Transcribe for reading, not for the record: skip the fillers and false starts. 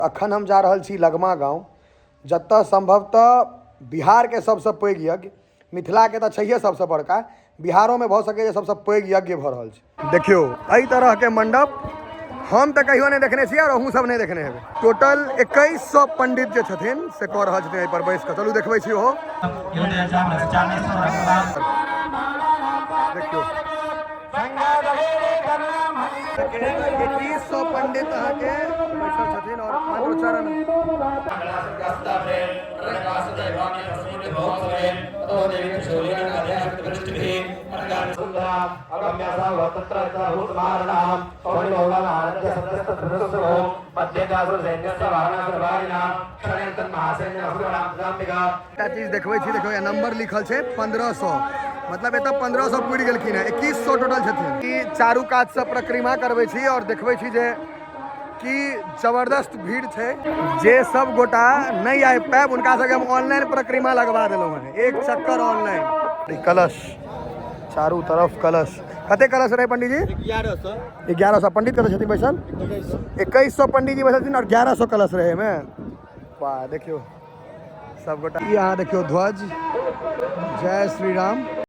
अखन हम जा रहल छी लगमा गाँव, जतऽ संभवतः बिहार के सबसे पैघ यज्ञ, मिथिला के तो छैहे सबसे बड़का, बिहारों में भ सके सबसे पैघ यज्ञ भ रहल छै। देखियो एहि तरह के मंडप हम तो कहियो नहीं देखने छी और अहूँ सब नहीं देखने हेबै। टोटल 2100 पंडित जे छथिन से कऽ रहल छथिन एहि पर बैस कऽ। चलू देखबै छी ओहो। देखियो 2100 पंडित अहाँके बैसल छथिन और मंत्रोच्चारण चीज देखबै छी। देखो नंबर लिखल छै 1500, मतलब एतऽ 1500 पुरि गेलखिन है। 2100 टोटल छथिन। ई चारू कात से परिक्रमा करबै छी और देखबै छी जे कि जबरदस्त भीड़ छै। जे सब गोटा नहीं आबि पाएब उनका सबके हम ऑनलाइन परिक्रमा लगवा देलहुँ हैं, एक चक्कर ऑनलाइन। कलश चारू तरफ कलश, कते कलश रहे पंडित जी? 1100 पंडित कते छथिन बैसल? 2100 पंडित जी बैसल छथिन और 1100 कलश रहे में। वाह देखियो सब गोटा। यहाँ देखियो ध्वज, जय श्री राम।